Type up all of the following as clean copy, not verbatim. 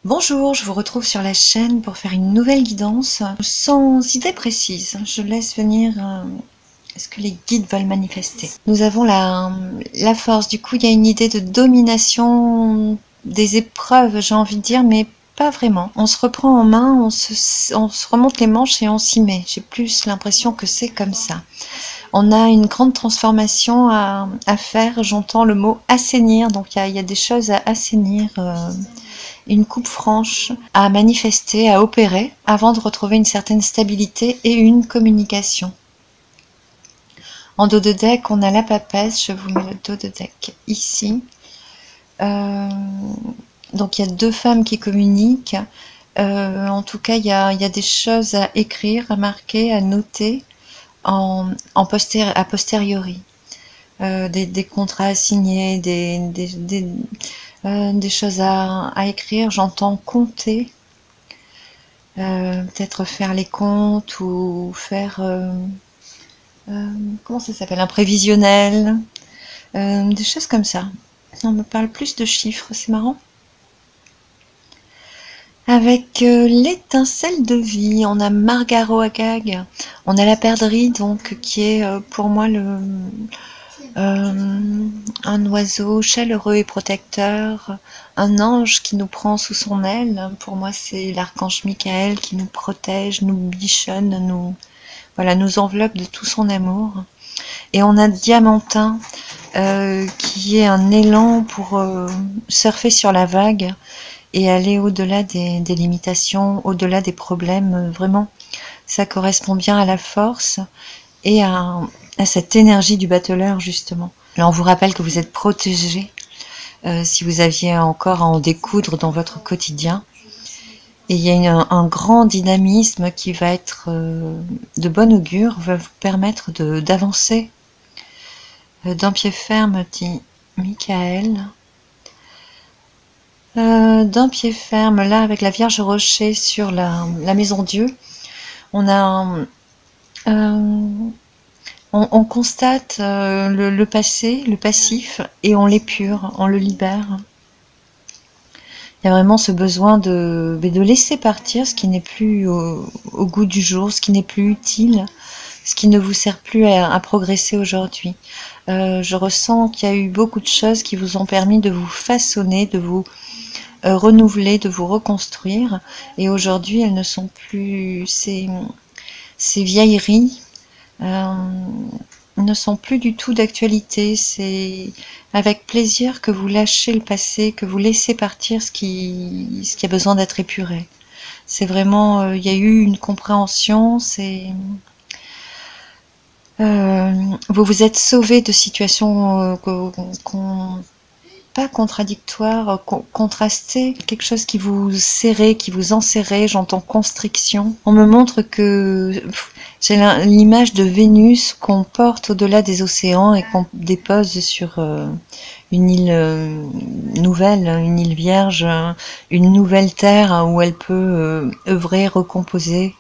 Bonjour, je vous retrouve sur la chaîne pour faire une nouvelle guidance sans idée précise. Je laisse venir ce que les guides veulent manifester. Nous avons la force, du coup il y a une idée de domination des épreuves, j'ai envie de dire, mais pas vraiment. On se reprend en main, on se remonte les manches et on s'y met. J'ai plus l'impression que c'est comme ça. On a une grande transformation à faire, j'entends le mot assainir, donc il y a des choses à assainir. Une coupe franche à manifester, à opérer, avant de retrouver une certaine stabilité et une communication. En dos de deck, on a la papesse, je vous mets le dos de deck ici. Donc il y a deux femmes qui communiquent. En tout cas, il y a des choses à écrire, à marquer, à noter a posteriori. Des contrats à signer, des choses à écrire, j'entends compter, peut-être faire les comptes ou faire, comment ça s'appelle, un prévisionnel, des choses comme ça. On me parle plus de chiffres, c'est marrant. Avec l'étincelle de vie, on a Margaro Agag, on a la perdrix donc qui est pour moi un oiseau chaleureux et protecteur, un ange qui nous prend sous son aile. Pour moi, c'est l'archange Michael qui nous protège, nous bichonne, nous enveloppe de tout son amour. Et on a Diamantin qui est un élan pour surfer sur la vague et aller au-delà des limitations, au-delà des problèmes. Vraiment, ça correspond bien à la force et à cette énergie du battleur, justement. Alors on vous rappelle que vous êtes protégé si vous aviez encore à en découdre dans votre quotidien. Et il y a un grand dynamisme qui va être de bon augure, va vous permettre d'avancer d'un pied ferme, dit Michael. D'un pied ferme, là, avec la Vierge Rocher sur la Maison Dieu, on a on constate le passé, le passif, et on l'épure, on le libère. Il y a vraiment ce besoin de laisser partir ce qui n'est plus au goût du jour, ce qui n'est plus utile, ce qui ne vous sert plus à progresser aujourd'hui. Je ressens qu'il y a eu beaucoup de choses qui vous ont permis de vous façonner, de vous renouveler, de vous reconstruire, et aujourd'hui elles ne sont plus ces vieilleries. Ne sont plus du tout d'actualité. C'est avec plaisir que vous lâchez le passé, que vous laissez partir ce qui a besoin d'être épuré. C'est vraiment, il y a eu une compréhension, vous vous êtes sauvé de situations pas contradictoires, contrastées, quelque chose qui vous serrait, qui vous enserrait, j'entends constriction. On me montre que j'ai l'image de Vénus qu'on porte au-delà des océans et qu'on dépose sur une île nouvelle, une île vierge, une nouvelle terre où elle peut œuvrer, recomposer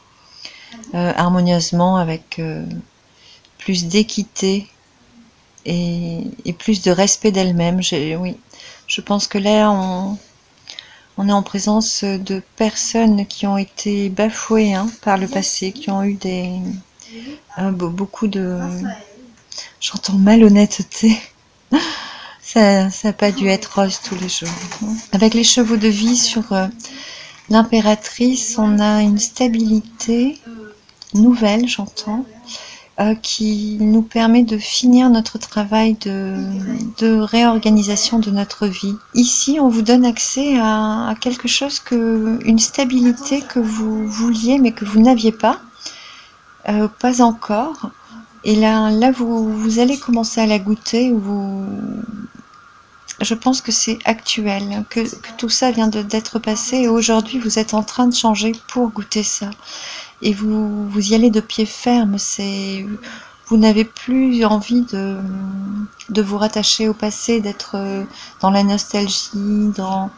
harmonieusement avec plus d'équité et plus de respect d'elle-même. Oui, je pense que là, on est en présence de personnes qui ont été bafouées par le passé, qui ont eu beaucoup de... J'entends malhonnêteté. Ça n'a pas dû être rose tous les jours. Avec les chevaux de vie sur l'impératrice, on a une stabilité nouvelle, j'entends, qui nous permet de finir notre travail de réorganisation de notre vie. Ici, on vous donne accès à quelque chose, une stabilité que vous vouliez mais que vous n'aviez pas encore. Et là vous allez commencer à la goûter. Je pense que c'est actuel, que tout ça vient d'être passé et aujourd'hui vous êtes en train de changer pour goûter ça. Et vous y allez de pied ferme, vous n'avez plus envie de vous rattacher au passé, d'être dans la nostalgie, dans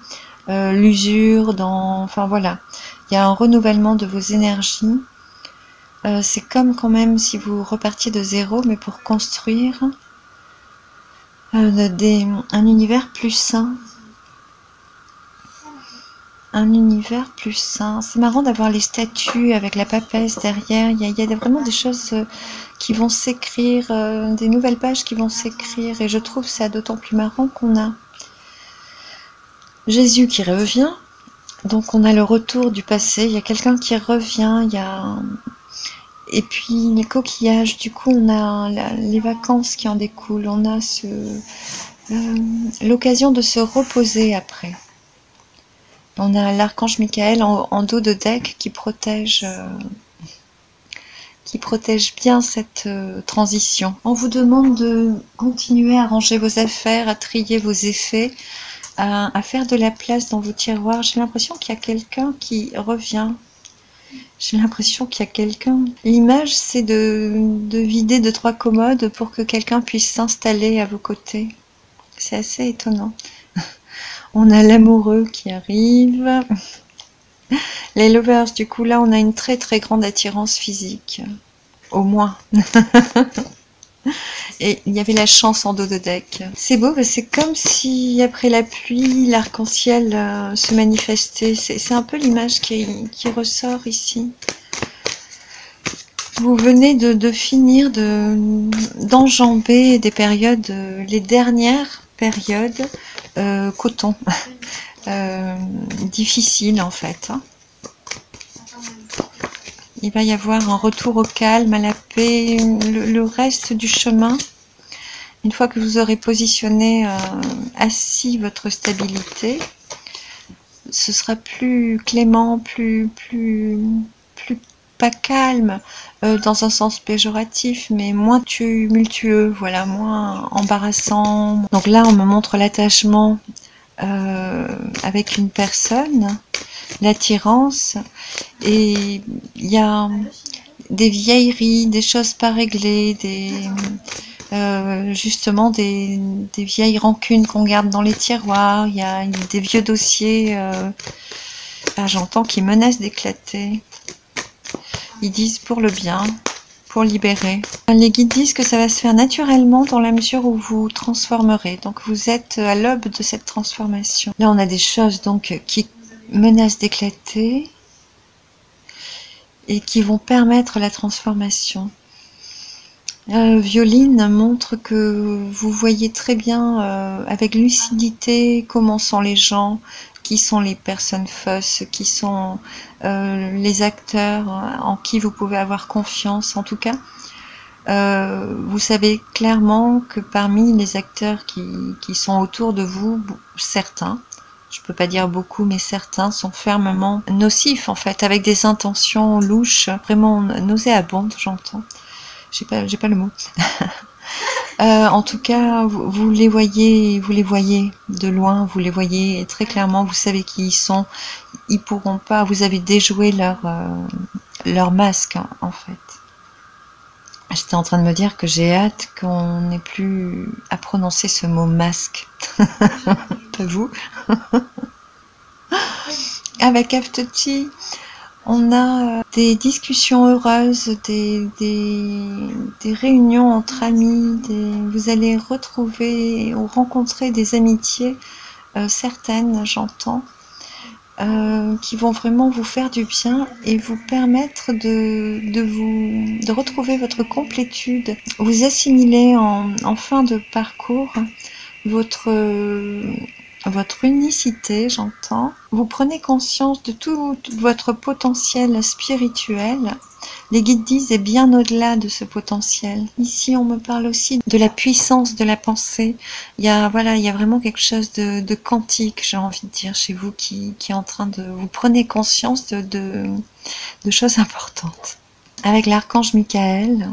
l'usure, enfin voilà. Il y a un renouvellement de vos énergies. C'est comme quand même si vous repartiez de zéro, mais pour construire un univers plus sain, un univers plus sain. C'est marrant d'avoir les statues avec la papesse derrière. Il y a vraiment des choses qui vont s'écrire, des nouvelles pages qui vont s'écrire. Et je trouve ça d'autant plus marrant qu'on a Jésus qui revient. Donc on a le retour du passé. Il y a quelqu'un qui revient. Et puis les coquillages. Du coup, on a les vacances qui en découlent. On a l'occasion de se reposer après. On a l'archange Michael en dos de deck qui protège bien cette transition. On vous demande de continuer à ranger vos affaires, à trier vos effets, à faire de la place dans vos tiroirs. J'ai l'impression qu'il y a quelqu'un qui revient. J'ai l'impression qu'il y a quelqu'un. L'image, c'est de vider 2-3 commodes pour que quelqu'un puisse s'installer à vos côtés. C'est assez étonnant. On a l'amoureux qui arrive. Les lovers, du coup, là, on a une très très grande attirance physique. Au moins. Et il y avait la chance en dos de deck. C'est beau, c'est comme si après la pluie, l'arc-en-ciel se manifestait. C'est un peu l'image qui ressort ici. Vous venez de finir d'enjamber des périodes, les dernières périodes coton. Difficiles en fait. Il va y avoir un retour au calme, à la paix, le reste du chemin. Une fois que vous aurez positionné assis votre stabilité, ce sera plus clément, plus pas calme dans un sens péjoratif, mais moins tumultueux, voilà, moins embarrassant. Donc là, on me montre l'attachement avec une personne, l'attirance, et il y a des vieilleries, des choses pas réglées, justement des vieilles rancunes qu'on garde dans les tiroirs. Il y a des vieux dossiers, j'entends, qui menacent d'éclater. Ils disent pour le bien, pour libérer. Les guides disent que ça va se faire naturellement dans la mesure où vous transformerez. Donc vous êtes à l'aube de cette transformation. Là on a des choses donc qui menacent d'éclater et qui vont permettre la transformation. Violine montre que vous voyez très bien avec lucidité comment sont les gens, qui sont les personnes fausses, qui sont les acteurs en qui vous pouvez avoir confiance. En tout cas, vous savez clairement que parmi les acteurs qui sont autour de vous, certains, je peux pas dire beaucoup, mais certains sont fermement nocifs en fait, avec des intentions louches, vraiment nauséabondes, j'entends. J'ai pas le mot. En tout cas, vous les voyez de loin, vous les voyez très clairement, vous savez qui ils sont. Ils pourront pas, vous avez déjoué leur masque, hein, en fait. J'étais en train de me dire que j'ai hâte qu'on n'ait plus à prononcer ce mot masque. Pas vous? Avec Aftoti, on a des discussions heureuses, des réunions entre amis, vous allez retrouver ou rencontrer des amitiés, certaines, j'entends, qui vont vraiment vous faire du bien et vous permettre de retrouver votre complétude, vous assimiler en fin de parcours, votre unicité, j'entends. Vous prenez conscience de tout votre potentiel spirituel. Les guides disent et bien au-delà de ce potentiel. Ici, on me parle aussi de la puissance de la pensée. Il y a vraiment quelque chose de quantique, j'ai envie de dire, chez vous qui est en train de... Vous prenez conscience de choses importantes. Avec l'archange Michael,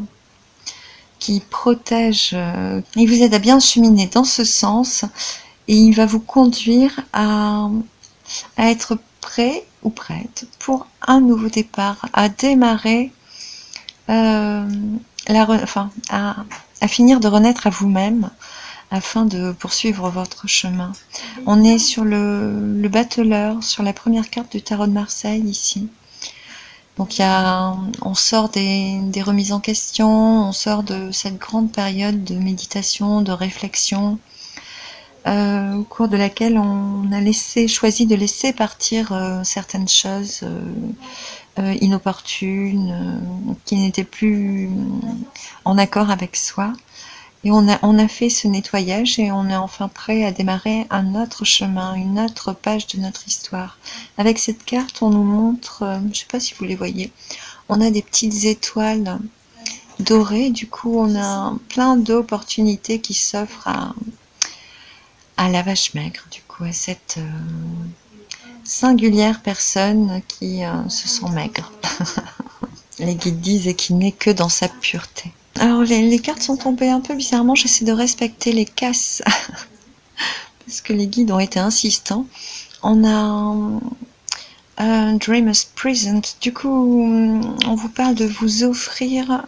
qui protège, il vous aide à bien cheminer dans ce sens. Et il va vous conduire à être prêt ou prête pour un nouveau départ, à démarrer, à finir de renaître à vous-même afin de poursuivre votre chemin. On est sur le battleur, sur la première carte du tarot de Marseille ici. Donc on sort des remises en question, on sort de cette grande période de méditation, de réflexion, au cours de laquelle on a choisi de laisser partir certaines choses inopportunes, qui n'étaient plus en accord avec soi. Et on a fait ce nettoyage et on est enfin prêt à démarrer un autre chemin, une autre page de notre histoire. Avec cette carte, on nous montre, je ne sais pas si vous les voyez, on a des petites étoiles dorées, du coup on a plein d'opportunités qui s'offrent à la vache maigre, du coup à cette singulière personne qui se sent maigre. Les guides disent qu'il n'est que dans sa pureté. Alors les cartes sont tombées un peu bizarrement, j'essaie de respecter les casses parce que les guides ont été insistants. On a un Dreamer's Present, du coup on vous parle de vous offrir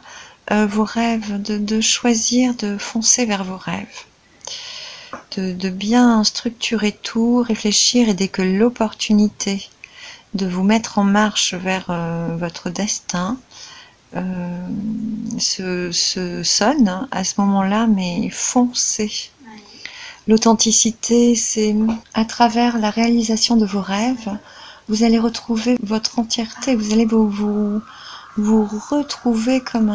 vos rêves, de choisir de foncer vers vos rêves, de bien structurer tout, réfléchir, et dès que l'opportunité de vous mettre en marche vers votre destin se sonne à ce moment-là, mais foncez. L'authenticité, c'est à travers la réalisation de vos rêves, vous allez retrouver votre entièreté, vous allez vous retrouver comme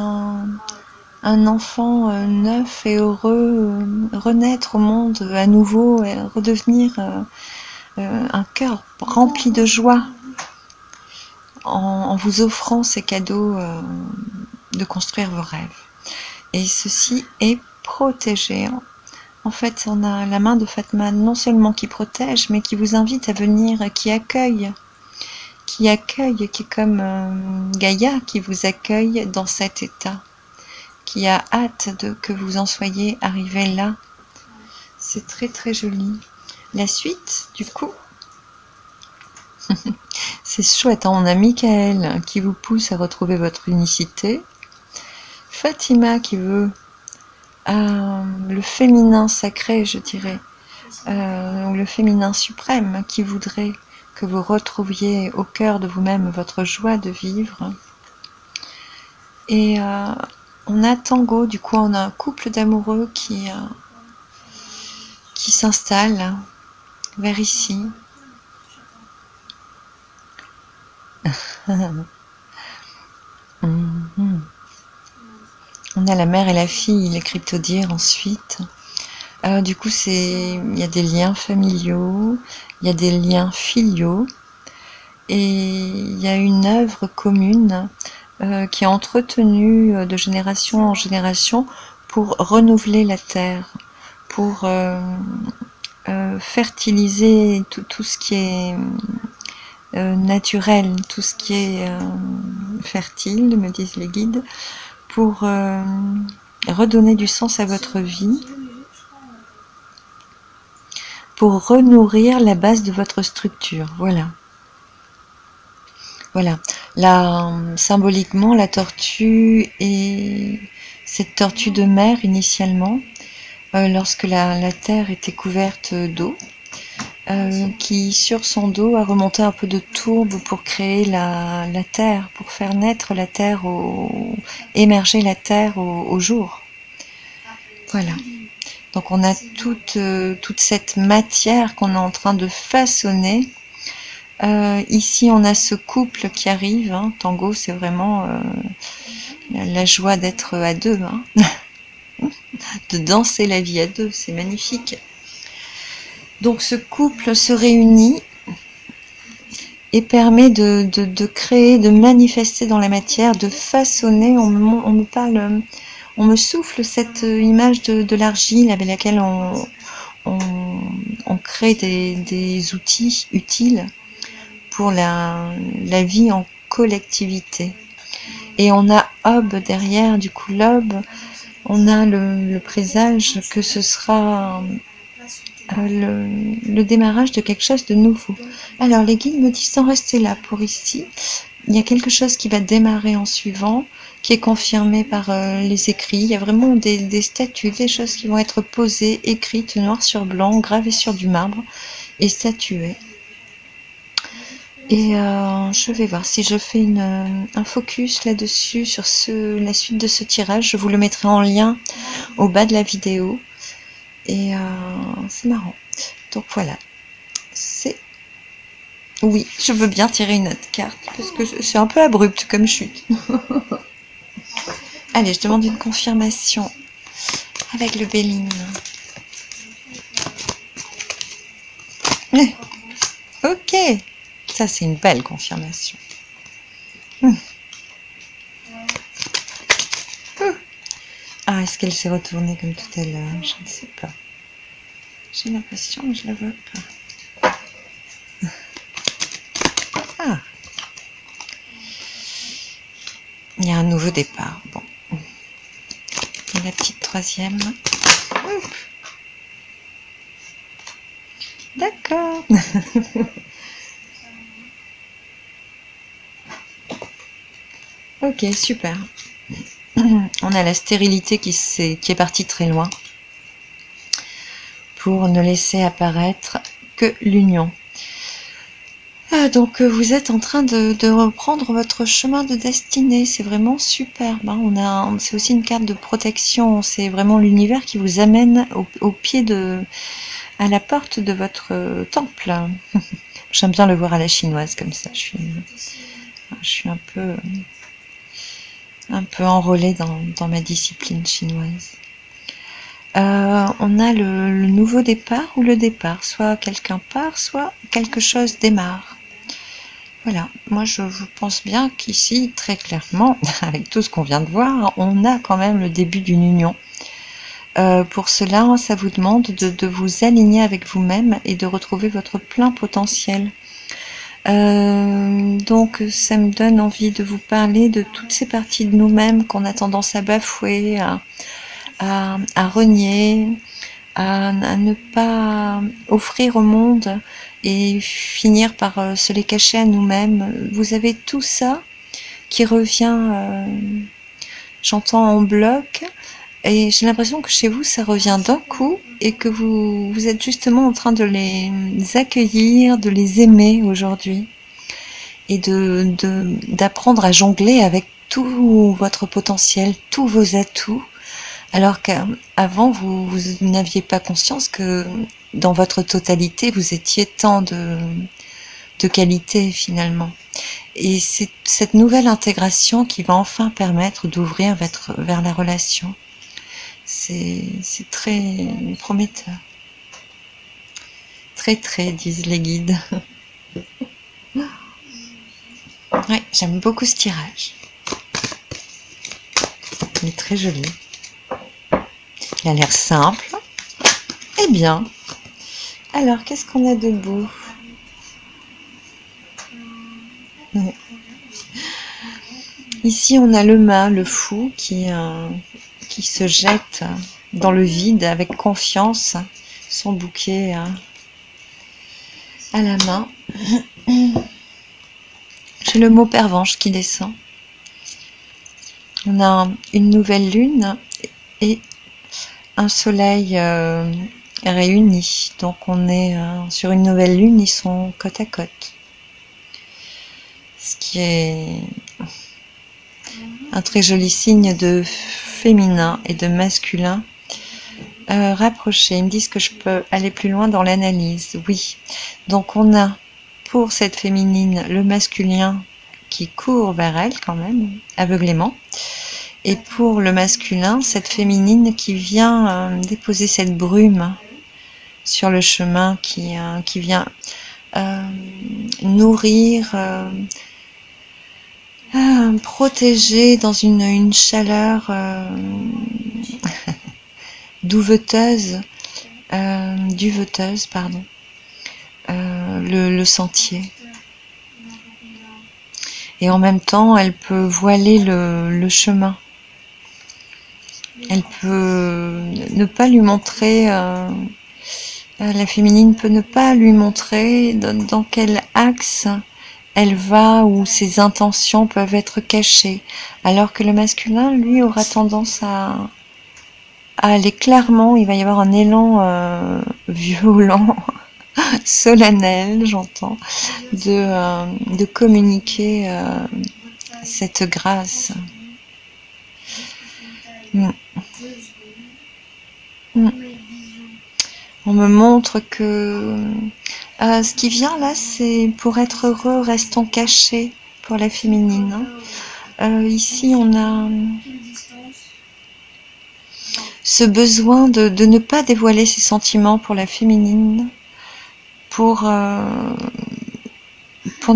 un enfant neuf et heureux, renaître au monde à nouveau et redevenir un cœur rempli de joie en vous offrant ces cadeaux de construire vos rêves. Et ceci est protégé. En fait, on a la main de Fatma non seulement qui protège, mais qui vous invite à venir, qui accueille, qui est comme Gaïa qui vous accueille dans cet état, qui a hâte que vous en soyez arrivé là. C'est très très joli. La suite, du coup, c'est chouette, hein. On a Michael qui vous pousse à retrouver votre unicité, Fatima qui veut le féminin sacré, je dirais, ou le féminin suprême, qui voudrait que vous retrouviez au cœur de vous-même votre joie de vivre. Et on a Tango, du coup on a un couple d'amoureux qui s'installe vers ici. On a la mère et la fille, les cryptodires ensuite. Du coup, il y a des liens familiaux, il y a des liens filiaux, et il y a une œuvre commune qui est entretenue de génération en génération pour renouveler la terre, pour fertiliser tout ce qui est naturel, tout ce qui est fertile, me disent les guides, pour redonner du sens à votre vie, pour renourrir la base de votre structure. Voilà. Voilà. Là, symboliquement, la tortue est cette tortue de mer initialement, lorsque la terre était couverte d'eau, qui sur son dos a remonté un peu de tourbe pour créer la terre, pour faire naître la terre, émerger la terre au jour. Voilà. Donc on a toute cette matière qu'on est en train de façonner. Ici on a ce couple qui arrive, hein. Tango, c'est vraiment la joie d'être à deux, hein. De danser la vie à deux, c'est magnifique. Donc ce couple se réunit et permet de créer, de manifester dans la matière, de façonner. On me parle, on me souffle cette image de l'argile avec laquelle on crée des outils utiles pour la vie en collectivité. Et on a Ob derrière, du coup l'Ob, on a le présage que ce sera le démarrage de quelque chose de nouveau. Alors les guides me disent d'en rester là pour ici. Il y a quelque chose qui va démarrer en suivant, qui est confirmé par les écrits. Il y a vraiment des statues, des choses qui vont être posées, écrites noir sur blanc, gravées sur du marbre et statuées. Et je vais voir si je fais un focus là-dessus, sur la suite de ce tirage. Je vous le mettrai en lien au bas de la vidéo. Et c'est marrant. Donc voilà, c'est... Oui, je veux bien tirer une autre carte, parce que c'est un peu abrupt comme chute. Allez, je demande une confirmation avec le Béline. Ok, ça c'est une belle confirmation. Ah, est-ce qu'elle s'est retournée comme tout à l'heure? Je ne sais pas. J'ai l'impression que je la vois pas. Ah, il y a un nouveau départ. Bon. Et la petite troisième. D'accord. Ok, super. On a la stérilité qui est partie très loin pour ne laisser apparaître que l'union. Donc vous êtes en train de reprendre votre chemin de destinée, c'est vraiment superbe. Hein. C'est aussi une carte de protection, c'est vraiment l'univers qui vous amène au pied à la porte de votre temple. J'aime bien le voir à la chinoise comme ça. Je suis un peu enrôlée dans ma discipline chinoise. On a le nouveau départ ou le départ. Soit quelqu'un part, soit quelque chose démarre. Voilà, moi je pense bien qu'ici, très clairement, avec tout ce qu'on vient de voir, on a quand même le début d'une union. Pour cela, ça vous demande de vous aligner avec vous-même et de retrouver votre plein potentiel. Donc ça me donne envie de vous parler de toutes ces parties de nous-mêmes qu'on a tendance à bafouer, à renier, à ne pas offrir au monde et finir par se les cacher à nous-mêmes. Vous avez tout ça qui revient, j'entends en bloc, et j'ai l'impression que chez vous ça revient d'un coup et que vous êtes justement en train de les accueillir, de les aimer aujourd'hui et d'apprendre à jongler avec tout votre potentiel, tous vos atouts, alors qu'avant vous n'aviez pas conscience que dans votre totalité vous étiez tant de qualité finalement. Et c'est cette nouvelle intégration qui va enfin permettre d'ouvrir vers la relation. C'est très prometteur. Très, disent les guides. Ouais, j'aime beaucoup ce tirage. Il est très joli. Il a l'air simple. Eh bien, alors qu'est-ce qu'on a de beau? Ici, on a le mât, le fou, qui se jette dans le vide avec confiance, son bouquet à la main. J'ai le mot pervenche qui descend. On a une nouvelle lune et un soleil réuni. Donc on est sur une nouvelle lune, ils sont côte à côte. Ce qui est un très joli signe de féminin et de masculin rapproché. Ils me disent que je peux aller plus loin dans l'analyse. Oui. Donc on a pour cette féminine le masculin qui court vers elle quand même, aveuglément. Et pour le masculin, cette féminine qui vient déposer cette brume sur le chemin, qui vient nourrir, protéger dans une chaleur duveteuse, pardon, le sentier. Et en même temps, elle peut voiler le chemin. Elle peut ne pas lui montrer, la féminine peut ne pas lui montrer dans quel axe elle va, ou ses intentions peuvent être cachées, alors que le masculin, lui, aura tendance à aller clairement. Il va y avoir un élan violent, solennel, j'entends, de communiquer cette grâce. Mm. Mm. On me montre que ce qui vient là, c'est pour être heureux, restons cachés pour la féminine. Ici, on a ce besoin de ne pas dévoiler ses sentiments pour la féminine, pour ne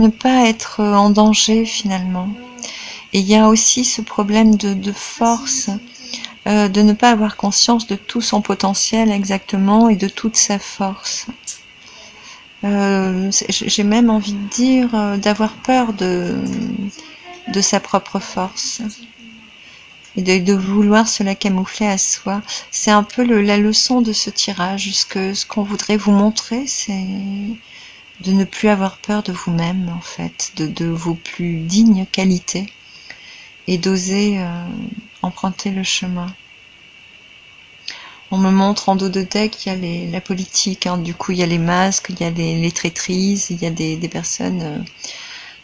pas être en danger finalement. Et il y a aussi ce problème de force, de ne pas avoir conscience de tout son potentiel exactement et de toute sa force. J'ai même envie de dire d'avoir peur de sa propre force et de vouloir se la camoufler à soi. C'est un peu la leçon de ce tirage. Ce qu'on voudrait vous montrer, c'est de ne plus avoir peur de vous-même, en fait, de vos plus dignes qualités et d'oser emprunter le chemin. On me montre en dos de deck, il y a la politique, hein. Du coup il y a les masques, il y a les traîtrises, il y a des personnes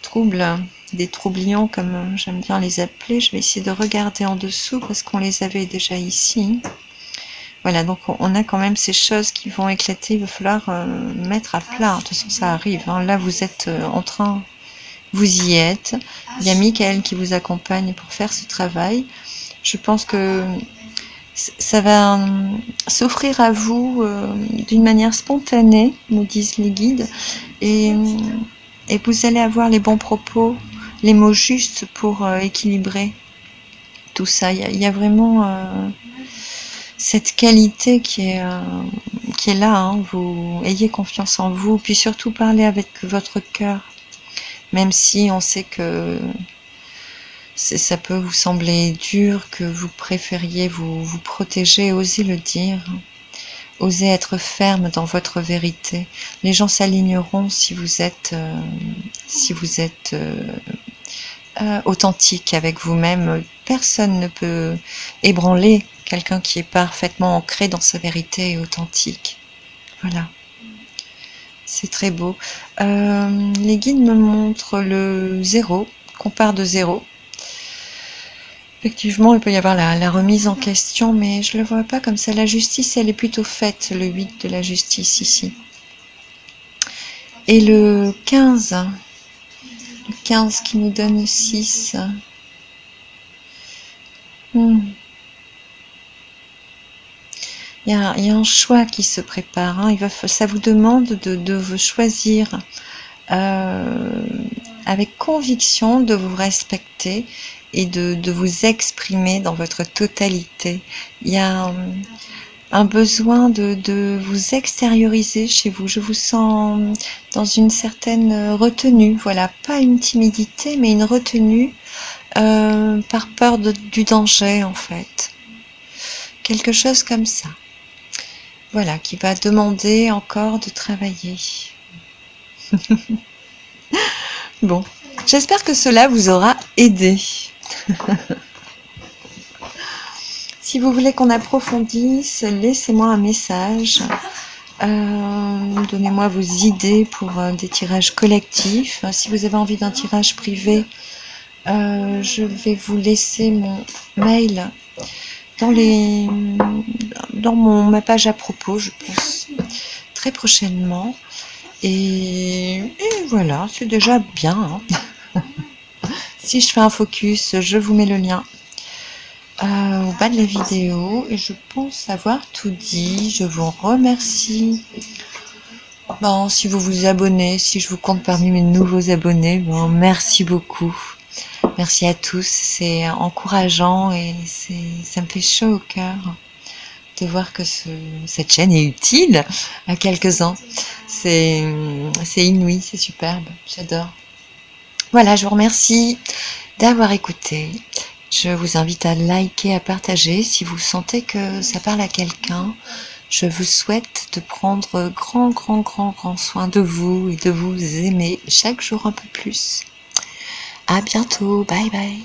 troubles, des troublions comme j'aime bien les appeler. Je vais essayer de regarder en dessous parce qu'on les avait déjà ici. Voilà, donc on a quand même ces choses qui vont éclater, il va falloir mettre à plat. De toute façon ça arrive, hein. Là vous êtes en train, vous y êtes. Il y a Michael qui vous accompagne pour faire ce travail. Je pense que ça va s'offrir à vous d'une manière spontanée, nous disent les guides, et vous allez avoir les bons propos, les mots justes pour équilibrer tout ça. Il y a vraiment cette qualité qui est là, hein. Vous ayez confiance en vous, puis surtout parlez avec votre cœur, même si on sait que ça peut vous sembler dur, que vous préfériez vous protéger, osez le dire. Osez être ferme dans votre vérité. Les gens s'aligneront si vous êtes authentique avec vous-même. Personne ne peut ébranler quelqu'un qui est parfaitement ancré dans sa vérité et authentique. Voilà. C'est très beau. Les guides me montrent le 0, qu'on part de 0. Effectivement, il peut y avoir la remise en question, mais je ne le vois pas comme ça. La justice, elle est plutôt faite, le 8 de la justice ici. Et le 15 qui nous donne 6. Il y a un choix qui se prépare, hein. Ça vous demande de choisir avec conviction, de vous respecter et de vous exprimer dans votre totalité. Il y a un besoin de vous extérioriser chez vous. Je vous sens dans une certaine retenue, voilà, pas une timidité, mais une retenue par peur du danger en fait. Quelque chose comme ça. Voilà, qui va demander encore de travailler. Bon, j'espère que cela vous aura aidé. Si vous voulez qu'on approfondisse, laissez-moi un message. Donnez-moi vos idées pour des tirages collectifs. Si vous avez envie d'un tirage privé, je vais vous laisser mon mail dans ma page à propos, je pense, très prochainement. Et voilà, c'est déjà bien, hein. Si je fais un focus, je vous mets le lien au bas de la vidéo. Et je pense avoir tout dit. Je vous remercie. Bon, si vous vous abonnez, si je vous compte parmi mes nouveaux abonnés, bon, merci beaucoup. Merci à tous, c'est encourageant et ça me fait chaud au cœur de voir que cette chaîne est utile à quelques-uns. C'est inouï, c'est superbe, j'adore. Voilà, je vous remercie d'avoir écouté. Je vous invite à liker, à partager si vous sentez que ça parle à quelqu'un. Je vous souhaite de prendre grand soin de vous et de vous aimer chaque jour un peu plus. À bientôt, bye bye.